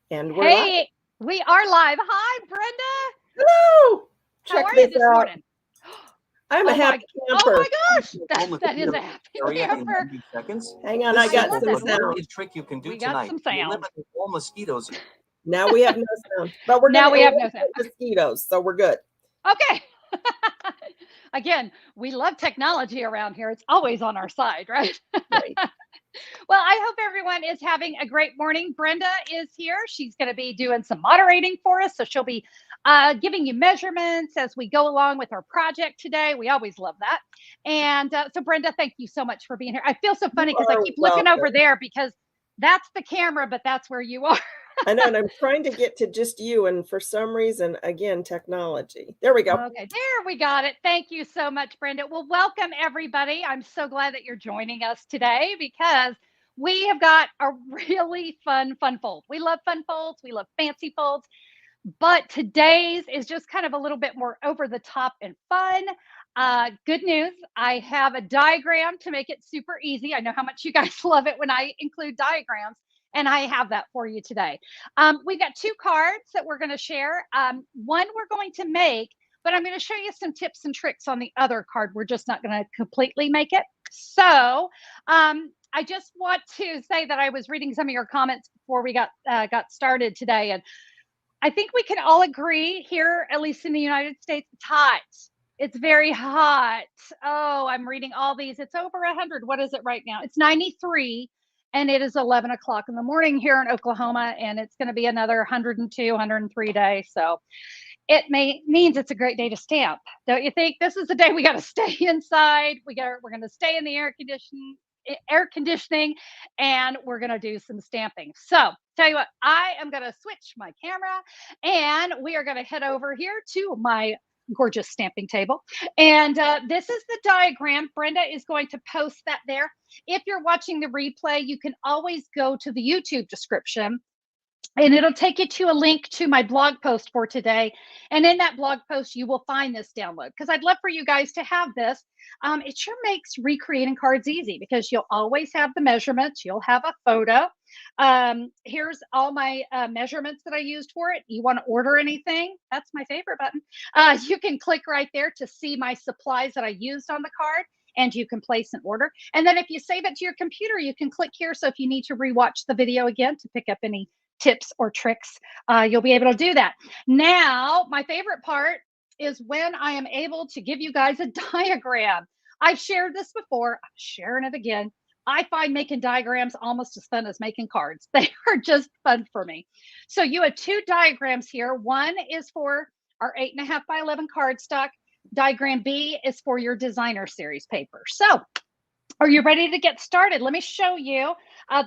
And we're live. Hey, we are live. Hi, Brenda. Hello! How Check are you this this out. morning? I'm a Oh happy my, oh camper. my gosh, that is a happy area in camper. 90 seconds. Hang on, I This I got love some that. simple Whoop, sound. homemade trick you can do we got tonight some will sound. eliminate all mosquitoes. Now we have no sound, but we're going Now to we have no sound. eliminate mosquitoes, so we're good. Okay. Again, we love technology around here. It's always on our side, right? Right. Well, I hope everyone is having a great morning. Brenda is here. She's going to be doing some moderating for us. So she'll be giving you measurements as we go along with our project today. We always love that. And so, Brenda, thank you so much for being here. I feel so You funny because I are keep looking over welcome. there because that's the camera, but that's where you are. I know, and I'm trying to get to just you, and for some reason, again, technology. There we go. Okay, there we got it. Thank you so much, Brenda. Well, welcome everybody. I'm so glad that you're joining us today because we have got a really fun fold. We love fun folds, we love fancy folds, but today's is just kind of a little bit more over the top and fun. Good news, I have a diagram to make it super easy. I know how much you guys love it when I include diagrams, and I have that for you today. We've got two cards that we're going to share. One we're going to make, but I'm going to show you some tips and tricks on the other card. We're just not going to completely make it. So I just want to say that I was reading some of your comments before we got started today, and I think we can all agree here, at least in the United States, it's hot. It's very hot. Oh, I'm reading all these. It's over 100. What is it right now? It's 93, and it is 11 o'clock in the morning here in Oklahoma, and it's going to be another 102, 103 day. So means it's a great day to stamp. Don't you think? This is the day we got to stay inside. We're going to stay in the air conditioning, and we're going to do some stamping. So tell you what, I am going to switch my camera, and we are going to head over here to my gorgeous stamping table. And this is the diagram. Brenda is going to post that there. If you're watching the replay, you can always go to the YouTube description, and it'll take you to a link to my blog post for today. And in that blog post, you will find this download because I'd love for you guys to have this. It sure makes recreating cards easy because you'll always have the measurements. You'll have a photo. Here's all my measurements that I used for it. You want to order anything? That's my favorite button. You can click right there to see my supplies that I used on the card, and you can place an order. And then if you save it to your computer, you can click here. So if you need to rewatch the video again to pick up any tips or tricks, you'll be able to do that. Now, my favorite part is when I am able to give you guys a diagram. I've shared this before, I'm sharing it again. I find making diagrams almost as fun as making cards. They are just fun for me. So you have two diagrams here. One is for our 8.5 by 11 cardstock. Diagram B is for your designer series paper. So are you ready to get started? Let me show you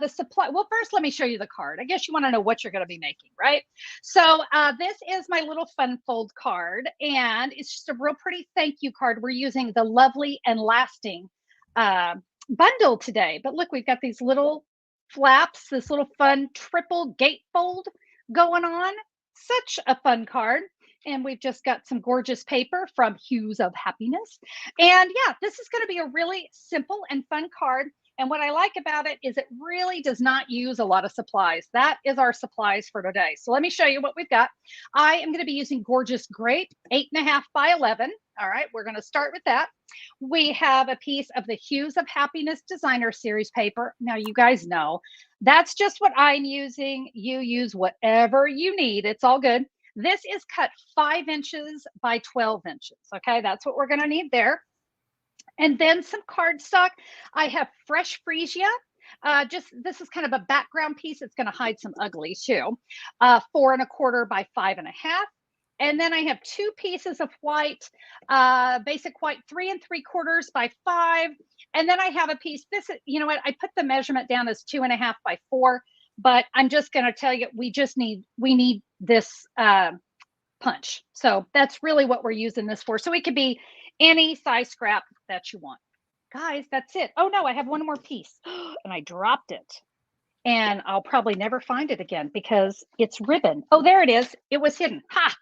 the supply. Well, first, let me show you the card. I guess you want to know what you're going to be making, right? So this is my little fun fold card, and it's just a real pretty thank you card. We're using the Lovely and Lasting bundle today. But look, we've got these little flaps, this little fun triple gatefold going on. Such a fun card. And we've just got some gorgeous paper from Hues of Happiness. And yeah, this is going to be a really simple and fun card. And what I like about it is it really does not use a lot of supplies. That is our supplies for today. So let me show you what we've got. I am going to be using Gorgeous Grape, 8.5 by 11. All right, we're going to start with that. We have a piece of the Hues of Happiness Designer Series paper. Now, you guys know that's just what I'm using. You use whatever you need. It's all good. This is cut 5 inches by 12 inches. Okay, that's what we're going to need there. And then some cardstock. I have fresh freesia. This is kind of a background piece. It's going to hide some ugly too. 4.25 by 5.5. And then I have 2 pieces of white, basic white, 3 3/4 by 5. And then I have a piece. This, you know what? I put the measurement down as 2.5 by 4. But I'm just going to tell you, we need this punch. So that's really what we're using this for. So it could be any size scrap that you want. Guys, that's it. Oh no, I have one more piece and I dropped it. And I'll probably never find it again because it's ribbon. Oh, there it is. It was hidden. Ha!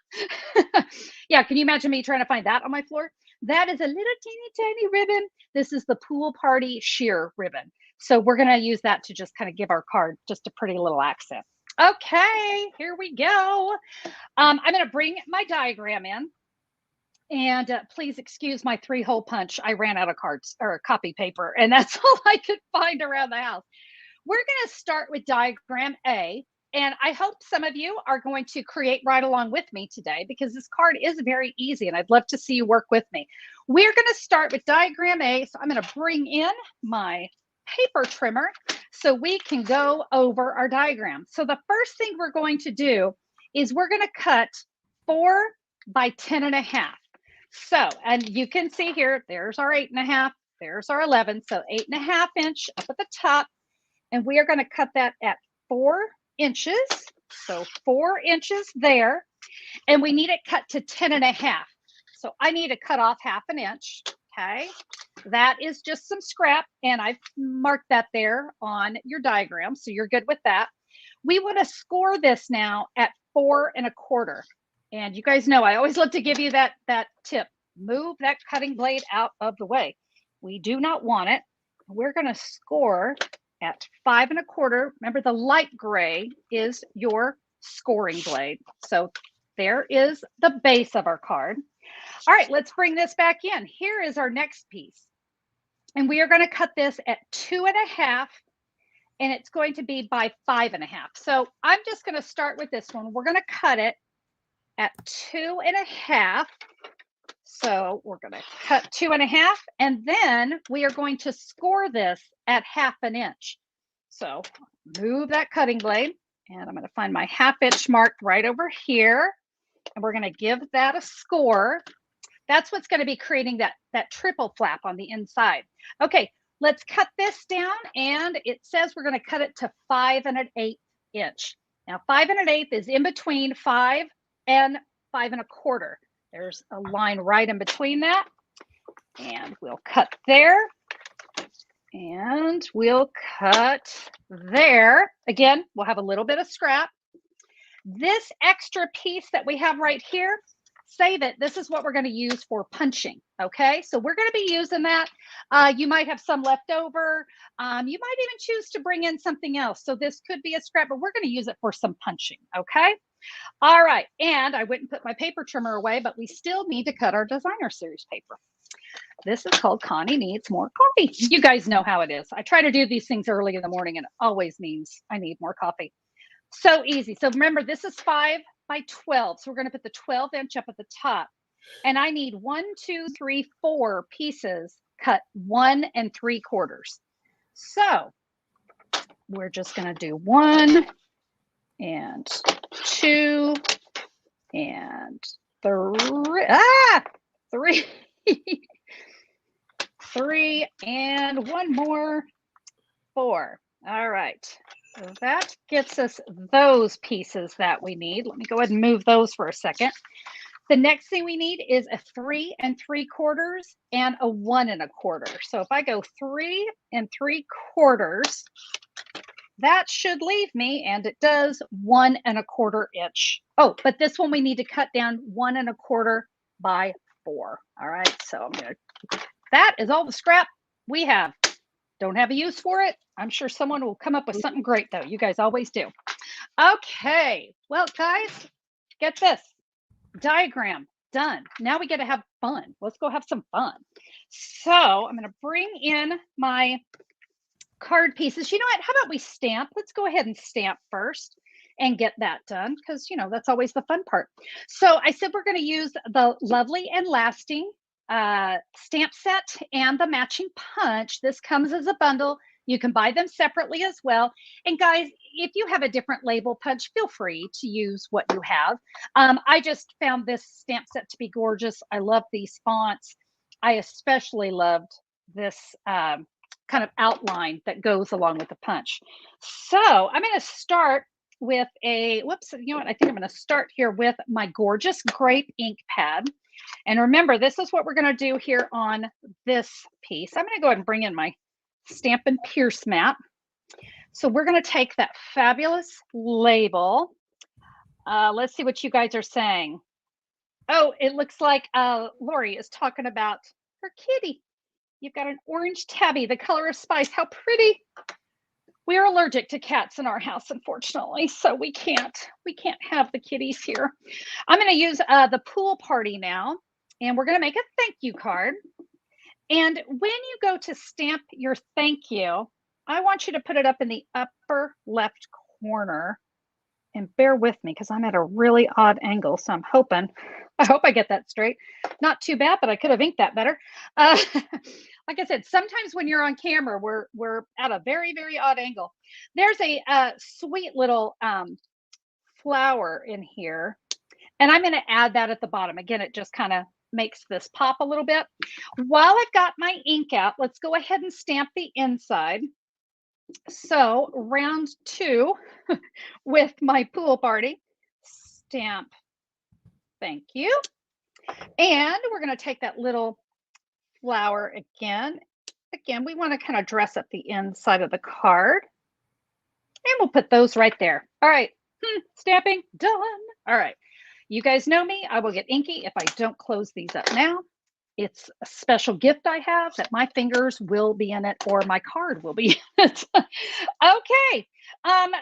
Yeah, can you imagine me trying to find that on my floor? That is a little teeny tiny ribbon. This is the Pool Party sheer ribbon. So we're going to use that to just kind of give our card just a pretty little accent. Okay, here we go. I'm going to bring my diagram in. And please excuse my 3-hole punch. I ran out of cards or copy paper, and that's all I could find around the house. We're going to start with diagram A. And I hope some of you are going to create right along with me today because this card is very easy and I'd love to see you work with me. We're going to start with diagram A. So I'm going to bring in my paper trimmer so we can go over our diagram. So the first thing we're going to do is we're going to cut 4 by 10.5. So, and you can see here, there's our 8.5, there's our 11. So 8.5 inch up at the top. And we are going to cut that at 4 inches. So 4 inches there. And we need it cut to 10.5. So I need to cut off 1/2 inch. Okay. That is just some scrap. And I've marked that there on your diagram. So you're good with that. We want to score this now at 4 1/4. And you guys know I always love to give you that tip. Move that cutting blade out of the way. We do not want it. We're going to score at 5 1/4. Remember, the light gray is your scoring blade. So there is the base of our card. All right, let's bring this back in. Here is our next piece. And we are going to cut this at 2.5. And it's going to be by 5.5. So I'm just going to start with this one. We're going to cut it at 2.5. So we're going to cut 2.5, and then we are going to score this at 1/2 inch. So move that cutting blade, and I'm going to find my 1/2 inch mark right over here, and we're going to give that a score. That's what's going to be creating that triple flap on the inside. Okay, let's cut this down, and it says we're going to cut it to 5 1/8 inch. Now 5 1/8 is in between 5 and 5 1/4. There's a line right in between that. And we'll cut there. And we'll cut there. Again, we'll have a little bit of scrap. This extra piece that we have right here, save it. This is what we're going to use for punching. Okay, so we're going to be using that. You might have some left over. You might even choose to bring in something else. So this could be a scrap, but we're going to use it for some punching. Okay. All right, and I went and put my paper trimmer away, but we still need to cut our designer series paper. This is called Connie Needs More Coffee. You guys know how it is. I try to do these things early in the morning, and it always means I need more coffee. So easy. So remember, this is 5 by 12. So we're going to put the 12 inch up at the top. And I need 1, 2, 3, 4 pieces cut 1 3/4. So we're just going to do 1 and 2 and 3. 3. 3 and 1 more. 4. All right. So that gets us those pieces that we need. Let me go ahead and move those for a second. The next thing we need is a 3 3/4 and a 1 1/4. So if I go 3 3/4, that should leave me, and it does, 1 1/4 inch. Oh, but this one we need to cut down 1 1/4 by 4. All right, so I'm gonna. That is all the scrap we have. Don't have a use for it. I'm sure someone will come up with something great, though. You guys always do. Okay, well, guys, get this. Diagram done. Now we get to have fun. Let's go have some fun. So I'm going to bring in my card pieces. You know what? How about we stamp? Let's go ahead and stamp first and get that done because, you know, that's always the fun part. So I said we're going to use the Lovely and Lasting stamp set and the matching punch. This comes as a bundle. You can buy them separately as well. And guys, if you have a different label punch, feel free to use what you have. I just found this stamp set to be gorgeous. I love these fonts. I especially loved this kind of outline that goes along with the punch. So I'm going to start with a, whoops, you know what? I think I'm going to start here with my gorgeous grape ink pad. And remember, this is what we're going to do here on this piece. I'm going to go ahead and bring in my Stampin' Pierce mat. So we're going to take that fabulous label. Let's see what you guys are saying. Oh, it looks like Lori is talking about her kitty. You've got an orange tabby, the color of spice. How pretty. We are allergic to cats in our house, unfortunately, so we can't have the kitties here. I'm going to use the pool party now, and we're going to make a thank you card. And when you go to stamp your thank you, I want you to put it up in the upper left corner. And bear with me because I'm at a really odd angle. So I hope I get that straight. Not too bad, but I could have inked that better. Like I said, sometimes when you're on camera, we're at a very, very odd angle. There's a sweet little flower in here. And I'm going to add that at the bottom. Again, it just kind of makes this pop a little bit. While I've got my ink out, let's go ahead and stamp the inside. So round 2 with my pool party, stamp thank you. And we're going to take that little flower again. Again, we want to kind of dress up the inside of the card. And we'll put those right there. All right, stamping done. All right, you guys know me. I will get inky if I don't close these up now. It's a special gift I have that my fingers will be in it or my card will be in it. Okay,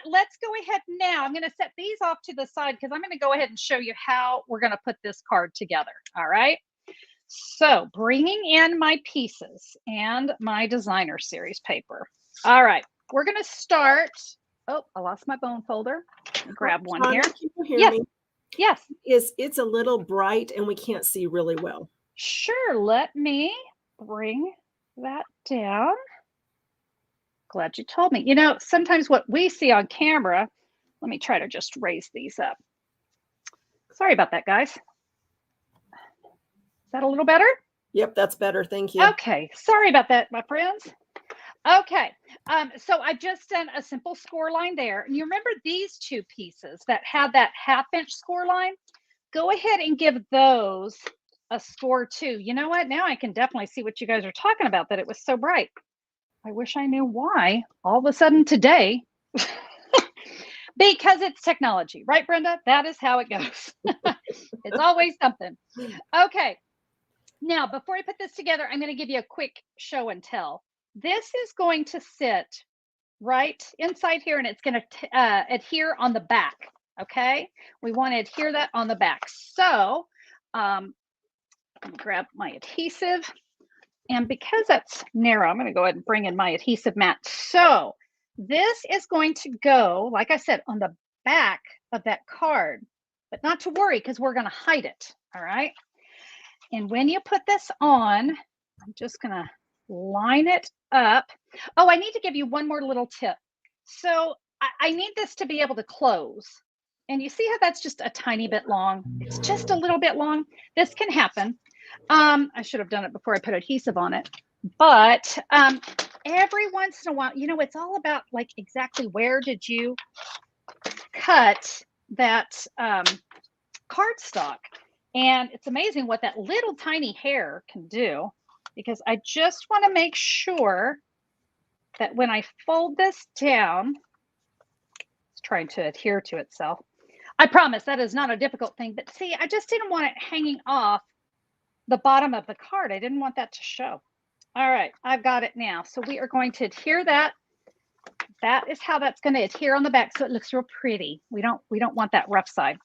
let's go ahead now. I'm going to set these off to the side because I'm going to go ahead and show you how we're going to put this card together. All right. So bringing in my pieces and my designer series paper. All right, we're going to start. Oh, I lost my bone folder. Grab one Connie, here. Can you hear Yes. me? Yes. It's a little bright and we can't see really well. Sure, let me bring that down. Glad you told me. You know, sometimes what we see on camera, let me try to just raise these up. Sorry about that, guys. Is that a little better? Yep, that's better. Thank you. Okay, sorry about that, my friends. Okay, so I just done a simple score line there. And you remember these 2 pieces that had that 1/2-inch score line? Go ahead and give those a score too. You know what? Now I can definitely see what you guys are talking about, that it was so bright. I wish I knew why all of a sudden today. Because it's technology, right, Brenda? That is how it goes. It's always something. Okay. Now, before I put this together, I'm going to give you a quick show and tell. This is going to sit right inside here, and it's going to adhere on the back. Okay. We want to adhere that on the back. So, let me grab my adhesive, and because that's narrow, I'm going to go ahead and bring in my adhesive mat. So this is going to go, like I said, on the back of that card, but not to worry because we're going to hide it. All right. And when you put this on, I'm just going to line it up. Oh, I need to give you one more little tip. So I need this to be able to close. And you see how that's just a tiny bit long? It's just a little bit long. This can happen. I should have done it before I put adhesive on it. But every once in a while, you know, it's all about like exactly where did you cut that cardstock. And it's amazing what that little tiny hair can do, because I just want to make sure that when I fold this down, it's trying to adhere to itself. I promise that is not a difficult thing, but see, I just didn't want it hanging off the bottom of the card. I didn't want that to show. All right, I've got it now. So we are going to adhere that. That is how that's going to adhere on the back, so it looks real pretty. We don't want that rough side.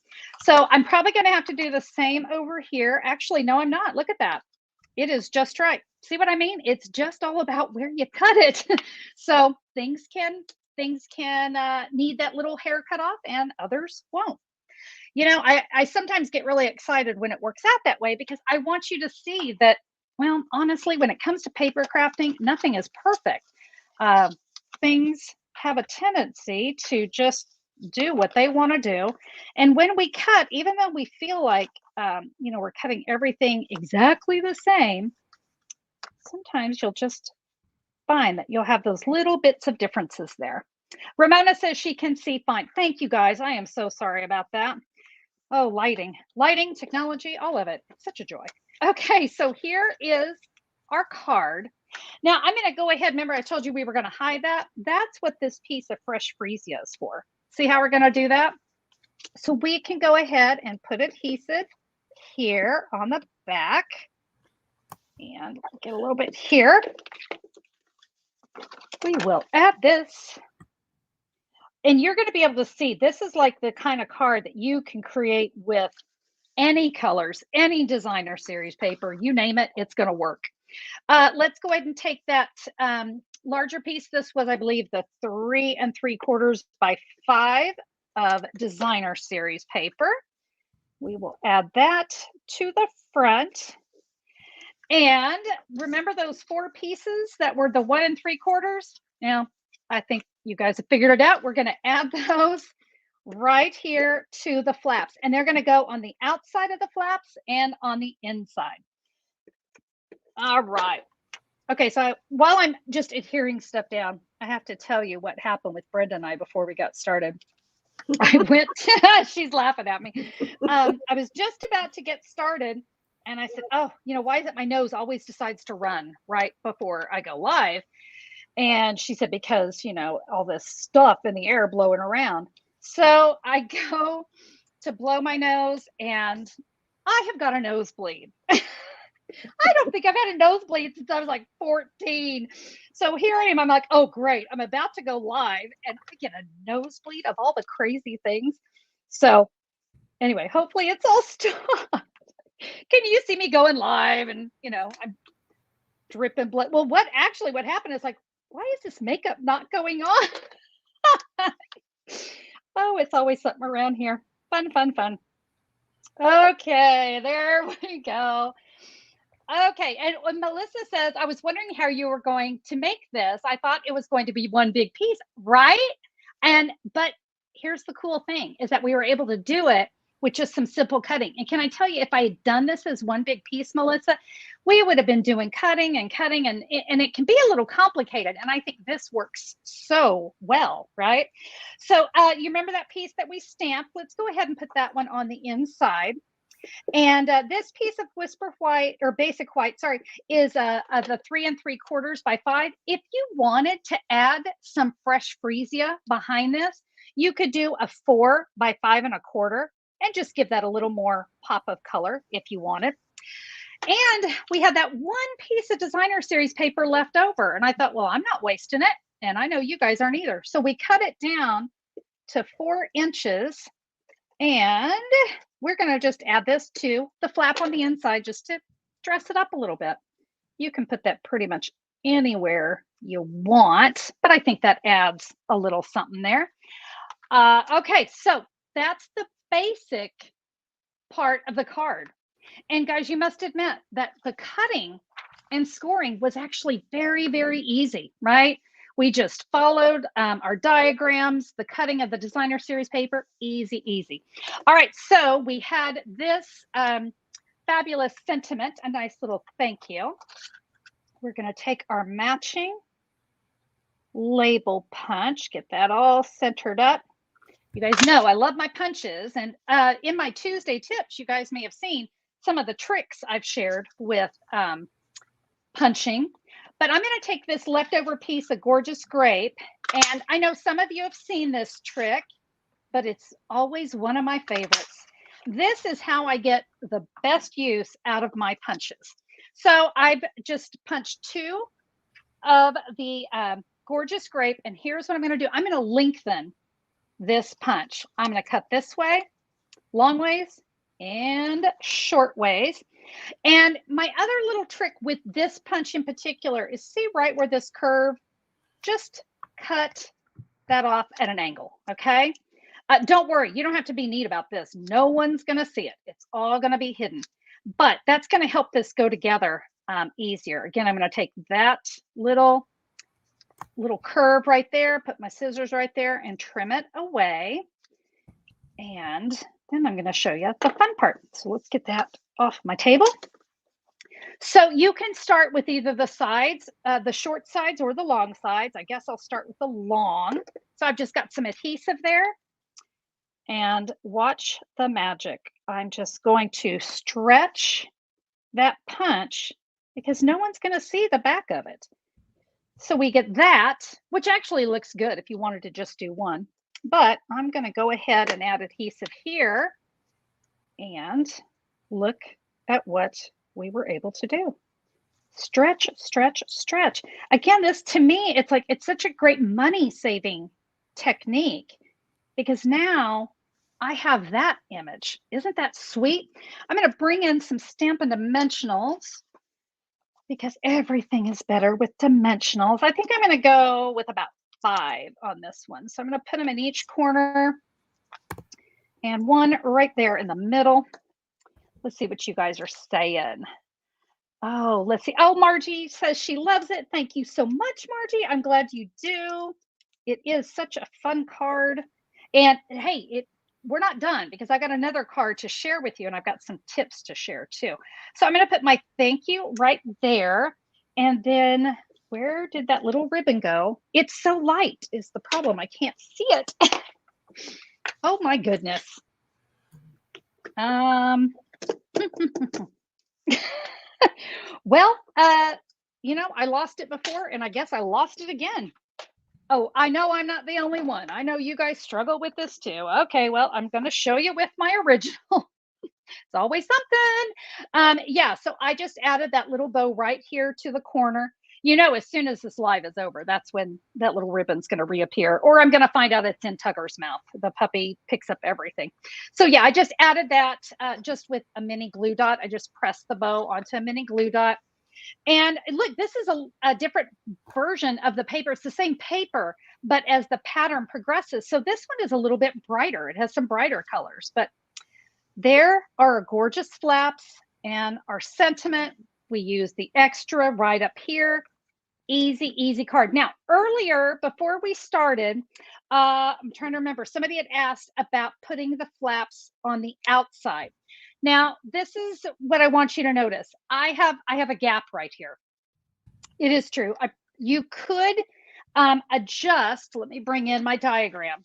So I'm probably going to have to do the same over here. Actually, no, I'm not. Look at that. It is just right. See what I mean? It's just all about where you cut it. So things can need that little hair cut off, and others won't. You know, I sometimes get really excited when it works out that way, because I want you to see that, well, honestly, when it comes to paper crafting, nothing is perfect. Things have a tendency to just do what they want to do. And when we cut, even though we feel like, you know, we're cutting everything exactly the same, sometimes you'll just find that you'll have those little bits of differences there. Ramona says she can see fine. Thank you, guys. I am so sorry about that. Oh, lighting, technology, all of it. Such a joy. Okay, so here is our card. Now I'm going to go ahead. Remember, I told you we were going to hide that. That's what this piece of fresh freesia is for. See how we're going to do that? So we can go ahead and put adhesive here on the back, and get a little bit here. We will add this And you're going to be able to see, this is like the kind of card that you can create with any colors, any designer series paper, you name it, it's going to work. Let's go ahead and take that larger piece. This was, I believe, the 3 3/4 by 5 of designer series paper. We will add that to the front. And remember those 4 pieces that were the 1 3/4? Now, I think you guys have figured it out. We're going to add those right here to the flaps, and they're going to go on the outside of the flaps and on the inside. All right. Okay, so while I'm just adhering stuff down, I have to tell you what happened with Brenda and I before we got started. I went, she's laughing at me. I was just about to get started, and I said, oh, why is it my nose always decides to run right before I go live? And she said, because, all this stuff in the air blowing around. So I go to blow my nose, and I have got a nosebleed. I don't think I've had a nosebleed since I was like 14. So here I am. I'm like, oh, great. I'm about to go live, and I get a nosebleed of all the crazy things. So anyway, hopefully it's all stopped. Can you see me going live? And, I'm dripping blood. Well, what happened is like, why is this makeup not going on? Oh, it's always something around here. Fun, fun, fun. Okay, there we go. Okay, and when Melissa says, I was wondering how you were going to make this. I thought it was going to be one big piece, right? But here's the cool thing is that we were able to do it with just some simple cutting. And can I tell you, if I had done this as one big piece, Melissa, we would have been doing cutting, and it can be a little complicated. And I think this works so well, right? So you remember that piece that we stamped? Let's go ahead and put that one on the inside. And this piece of whisper white, or basic white, sorry, is the 3 3/4 by 5. If you wanted to add some fresh freesia behind this, you could do a 4 by 5 1/4 and just give that a little more pop of color if you wanted. And we had that one piece of designer series paper left over. And I thought, well, I'm not wasting it. And I know you guys aren't either. So we cut it down to 4 inches. And we're going to just add this to the flap on the inside just to dress it up a little bit. You can put that pretty much anywhere you want, but I think that adds a little something there. Okay, so that's the basic part of the card. And guys, you must admit that the cutting and scoring was actually very, very easy, right? We just followed our diagrams, the cutting of the designer series paper, easy, easy. All right, so we had this fabulous sentiment, a nice little thank you. We're going to take our matching label punch, get that all centered up. You guys know I love my punches, and in my Tuesday tips, you guys may have seen some of the tricks I've shared with punching. But I'm going to take this leftover piece of gorgeous grape, and I know some of you have seen this trick, but it's always one of my favorites. This is how I get the best use out of my punches. So I've just punched 2 of the gorgeous grape, and here's what I'm going to do. I'm going to lengthen this punch. I'm going to cut this way, long ways, and short ways. And my other little trick with this punch in particular is, see right where this curve, just cut that off at an angle, okay? Don't worry, you don't have to be neat about this. No one's gonna see it. It's all gonna be hidden, but that's gonna help this go together easier. Again, I'm gonna take that little curve right there, put my scissors right there and trim it away. And then I'm gonna show you the fun part. So let's get that off my table. So you can start with either the sides, the short sides or the long sides. I guess I'll start with the long. So I've just got some adhesive there, and watch the magic. I'm just going to stretch that punch because no one's going to see the back of it. So we get that, which actually looks good if you wanted to just do one. But I'm going to go ahead and add adhesive here, and look at what we were able to do. Stretch, stretch, stretch. Again, this to me, it's like, it's such a great money saving technique because now I have that image. Isn't that sweet? I'm going to bring in some Stampin' Dimensionals because everything is better with dimensionals. I think I'm going to go with about 5 on this one. So I'm going to put them in each corner and one right there in the middle. Let's see what you guys are saying. Oh, let's see. Oh, Margie says she loves it. Thank you so much, Margie. I'm glad you do. It is such a fun card. And hey, we're not done because I got another card to share with you and I've got some tips to share too. So I'm going to put my thank you right there. And then where did that little ribbon go? It's so light is the problem. I can't see it. Oh my goodness. Well, I lost it before and I guess I lost it again. Oh, I know I'm not the only one. I know you guys struggle with this too. Okay, well, I'm going to show you with my original. It's always something. Yeah, so I just added that little bow right here to the corner. As soon as this live is over, that's when that little ribbon's going to reappear, or I'm going to find out it's in Tugger's mouth. The puppy picks up everything. So yeah, I just added that just with a mini glue dot. I just pressed the bow onto a mini glue dot. And look, this is a different version of the paper. It's the same paper, but as the pattern progresses. So this one is a little bit brighter. It has some brighter colors, but there are our gorgeous flaps and our sentiment. We use the extra right up here. Easy, easy card. Now, earlier, before we started, I'm trying to remember, somebody had asked about putting the flaps on the outside. Now, this is what I want you to notice. I have a gap right here. It is true. You could adjust. Let me bring in my diagram.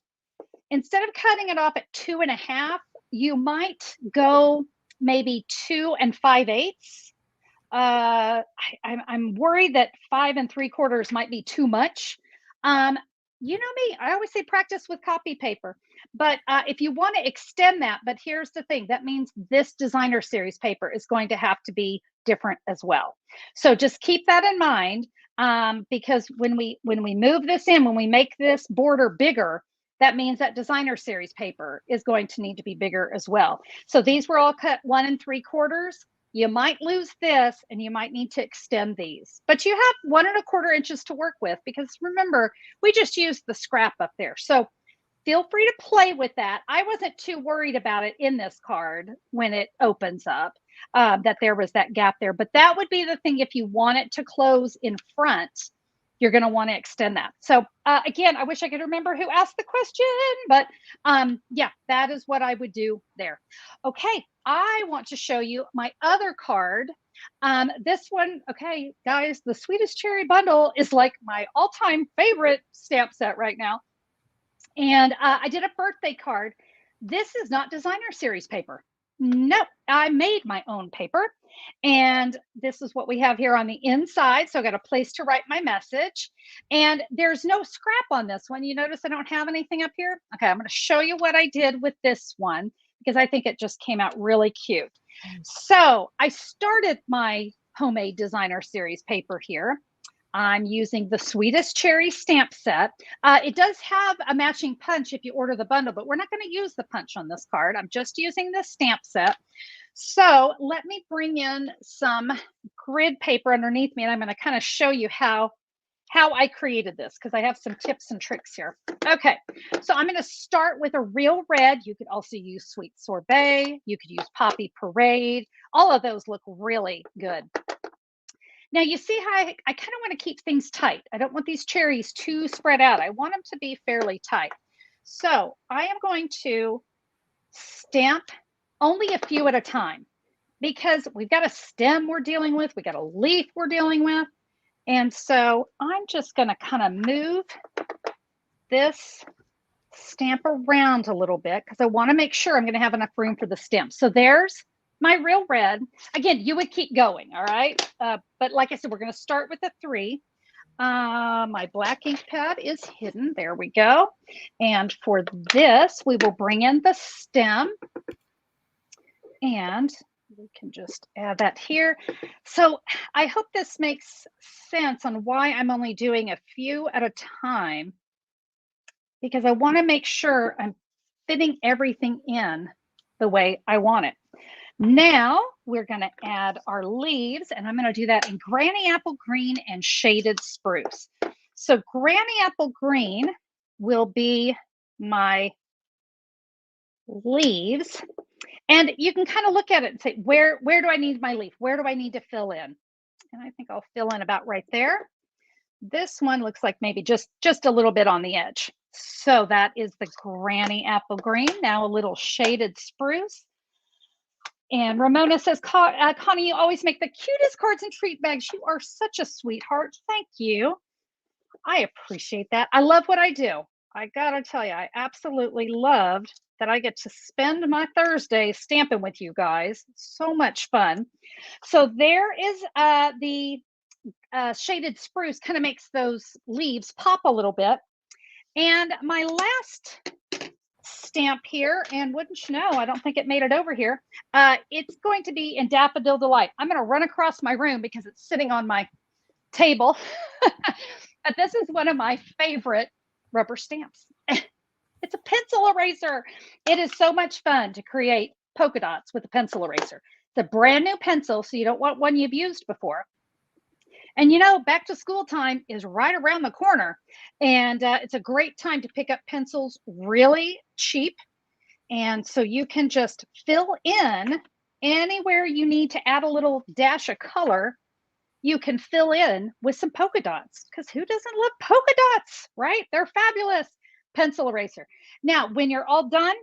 Instead of cutting it off at 2.5, you might go maybe 2 5/8. I'm worried that 5 3/4 might be too much. You know me, I always say practice with copy paper. But if you want to extend that, but here's the thing, that means this designer series paper is going to have to be different as well. So just keep that in mind, because when we move this in, when we make this border bigger, that means that designer series paper is going to need to be bigger as well. So these were all cut 1 3/4. You might lose this and you might need to extend these, but you have 1 1/4 inches to work with because remember, we just used the scrap up there. So feel free to play with that. I wasn't too worried about it in this card when it opens up, that there was that gap there, but that would be the thing. If you want it to close in front, you're going to want to extend that. So again, I wish I could remember who asked the question, but yeah, that is what I would do there. Okay, I want to show you my other card. This one, okay, guys, the Sweetest Cherry Bundle is like my all-time favorite stamp set right now. And I did a birthday card. This is not designer series paper. Nope, I made my own paper. And this is what we have here on the inside. So I got a place to write my message. And there's no scrap on this one. You notice I don't have anything up here? Okay, I'm going to show you what I did with this one because I think it just came out really cute. So I started my homemade designer series paper here. I'm using the Sweetest Cherry stamp set. It does have a matching punch if you order the bundle, but we're not going to use the punch on this card. I'm just using this stamp set. So let me bring in some grid paper underneath me, and I'm going to kind of show you how I created this because I have some tips and tricks here. Okay, so I'm going to start with a real red. You could also use Sweet Sorbet. You could use Poppy Parade. All of those look really good. Now you see how I kind of want to keep things tight. I don't want these cherries too spread out. I want them to be fairly tight. So I am going to stamp only a few at a time because we've got a stem we're dealing with. We got a leaf we're dealing with. And so I'm just going to kind of move this stamp around a little bit because I want to make sure I'm going to have enough room for the stem. So there's my real red. Again, you would keep going, all right? But like I said, we're going to start with a 3. My black ink pad is hidden. There we go. And for this, we will bring in the stem. And we can just add that here. So I hope this makes sense on why I'm only doing a few at a time. because I want to make sure I'm fitting everything in the way I want it. Now we're going to add our leaves, and I'm going to do that in Granny Apple Green and Shaded Spruce. So Granny Apple Green will be my leaves, and you can kind of look at it and say, where do I need my leaf? Where do I need to fill in? And I think I'll fill in about right there. This one looks like maybe just a little bit on the edge. So that is the Granny Apple Green. Now a little Shaded Spruce. And Ramona says, Connie, you always make the cutest cards and treat bags. You are such a sweetheart. Thank you. I appreciate that. I love what I do. I gotta tell you, I absolutely loved that I get to spend my Thursday stamping with you guys. So much fun. So there is the Shaded Spruce, kind of makes those leaves pop a little bit. And my last stamp here, and wouldn't you know, I don't think it made it over here. It's going to be in Daffodil Delight. I'm going to run across my room because it's sitting on my table. But this is one of my favorite rubber stamps. It's a pencil eraser. It is so much fun to create polka dots with a pencil eraser. It's a brand new pencil, so you don't want one you've used before. And you know, back to school time is right around the corner. And it's a great time to pick up pencils really cheap. And so you can just fill in anywhere you need to add a little dash of color. You can fill in with some polka dots, because who doesn't love polka dots, right? They're fabulous. Pencil eraser. Now, when you're all done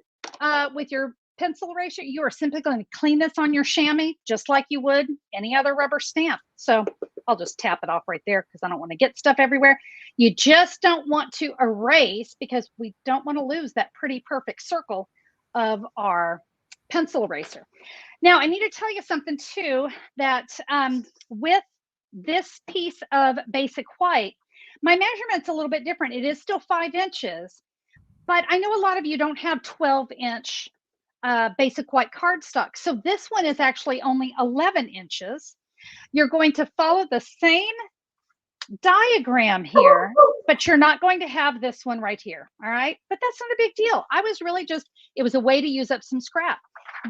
with your pencil eraser, you are simply going to clean this on your chamois just like you would any other rubber stamp. So I'll just tap it off right there because I don't want to get stuff everywhere. You just don't want to erase, because we don't want to lose that pretty perfect circle of our pencil eraser. Now, I need to tell you something too, that with this piece of basic white, my measurement's a little bit different. It is still 5 inches, but I know a lot of you don't have 12-inch basic white cardstock. So this one is actually only 11 inches. You're going to follow the same diagram here, but you're not going to have this one right here. All right. But that's not a big deal. I was really just, it was a way to use up some scrap.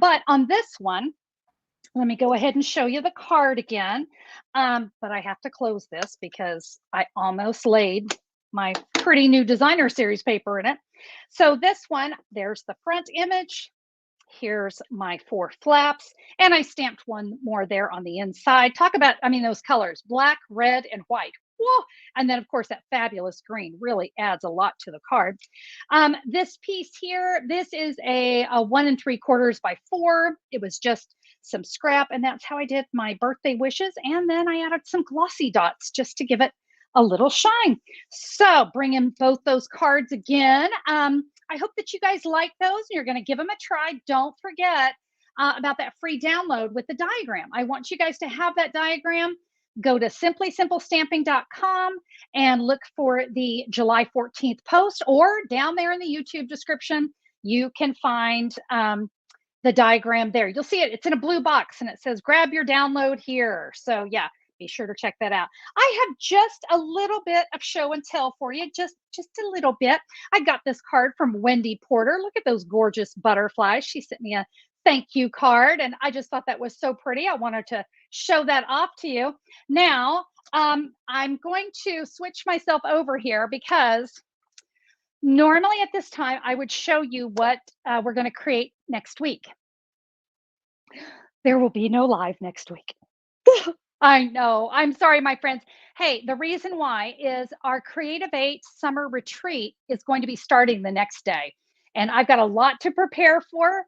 But on this one, let me go ahead and show you the card again. But I have to close this because I almost laid my pretty new designer series paper in it. So this one, there's the front image. Here's my 4 flaps, and I stamped one more there on the inside. Talk about, I mean, those colors, black, red, and white. Whoa. And then, of course, that fabulous green really adds a lot to the card. This piece here, this is a 1 3/4 by 4. It was just some scrap, and that's how I did my birthday wishes. And then I added some glossy dots just to give it a little shine. So bring in both those cards again. I hope that you guys like those and you're going to give them a try. Don't forget about that free download with the diagram. I want you guys to have that diagram. Go to simplysimplestamping.com and look for the July 14th post, or down there in the YouTube description, you can find the diagram there. You'll see it. It's in a blue box and it says, grab your download here. So yeah, be sure to check that out. I have just a little bit of show and tell for you, just a little bit. I got this card from Wendy Porter. Look at those gorgeous butterflies. She sent me a thank you card, and I just thought that was so pretty. I wanted to show that off to you. Now, I'm going to switch myself over here, because normally at this time, I would show you what we're going to create next week. There will be no live next week. I know. I'm sorry, my friends. Hey, the reason why is our Creative 8 summer retreat is going to be starting the next day. And I've got a lot to prepare for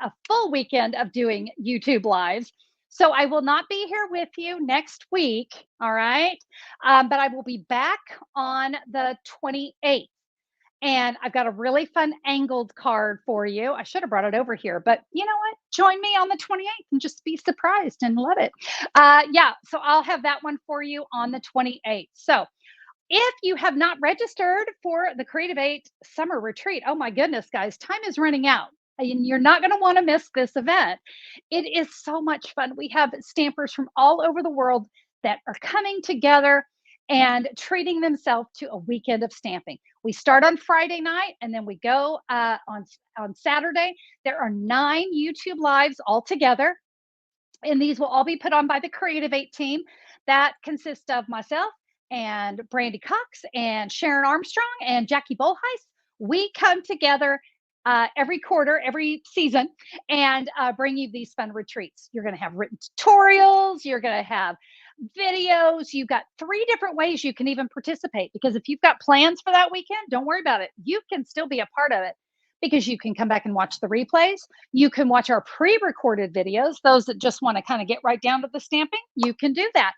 a full weekend of doing YouTube lives. So I will not be here with you next week. All right. But I will be back on the 28th. And I've got a really fun angled card for you. I should have brought it over here, but you know what? Join me on the 28th and just be surprised and love it. Yeah, so I'll have that one for you on the 28th. So if you have not registered for the Creative 8 summer retreat, oh my goodness, guys, time is running out. And you're not going to want to miss this event. It is so much fun. We have stampers from all over the world that are coming together. and treating themselves to a weekend of stamping. We start on Friday night and then we go on Saturday. There are 9 YouTube lives altogether, and these will all be put on by the Creative 8 team. That consists of myself and Brandy Cox and Sharon Armstrong and Jackie Bolheis. We come together every quarter, every season, and bring you these fun retreats. You're going to have written tutorials, you're going to have videos. You've got 3 different ways you can even participate, because if you've got plans for that weekend, don't worry about it. You can still be a part of it, because you can come back and watch the replays. You can watch our pre-recorded videos. Those that just want to kind of get right down to the stamping, you can do that.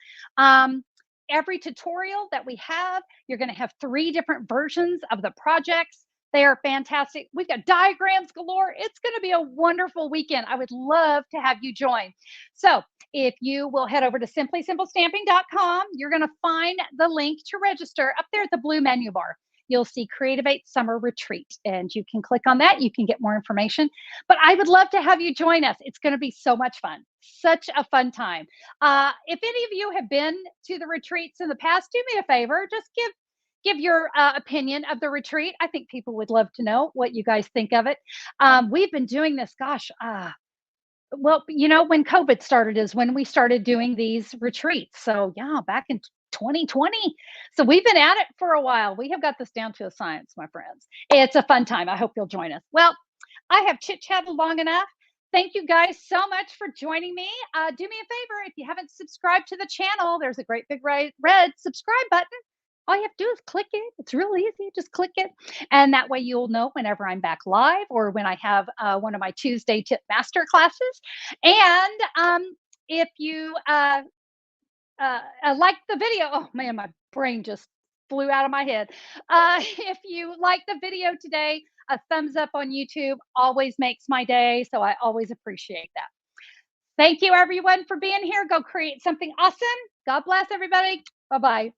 Every tutorial that we have, you're going to have 3 different versions of the projects. They are fantastic. We've got diagrams galore. It's going to be a wonderful weekend. I would love to have you join. So if you will head over to simplysimplestamping.com, you're going to find the link to register up there at the blue menu bar. You'll see Creative 8 Summer Retreat, and you can click on that. You can get more information. But I would love to have you join us. It's going to be so much fun. Such a fun time. If any of you have been to the retreats in the past, do me a favor. Just give your opinion of the retreat. I think people would love to know what you guys think of it. We've been doing this, gosh, well, when COVID started is when we started doing these retreats. So yeah, back in 2020. So we've been at it for a while. We have got this down to a science, my friends. It's a fun time. I hope you'll join us. Well, I have chit-chatted long enough. Thank you guys so much for joining me. Do me a favor, if you haven't subscribed to the channel, there's a great big red subscribe button. All you have to do is click it. It's real easy. Just click it. And that way you'll know whenever I'm back live, or when I have one of my Tuesday tip master classes. And if you like the video, oh man, my brain just flew out of my head. If you like the video today, a thumbs up on YouTube always makes my day. So I always appreciate that. Thank you everyone for being here. Go create something awesome. God bless everybody. Bye-bye.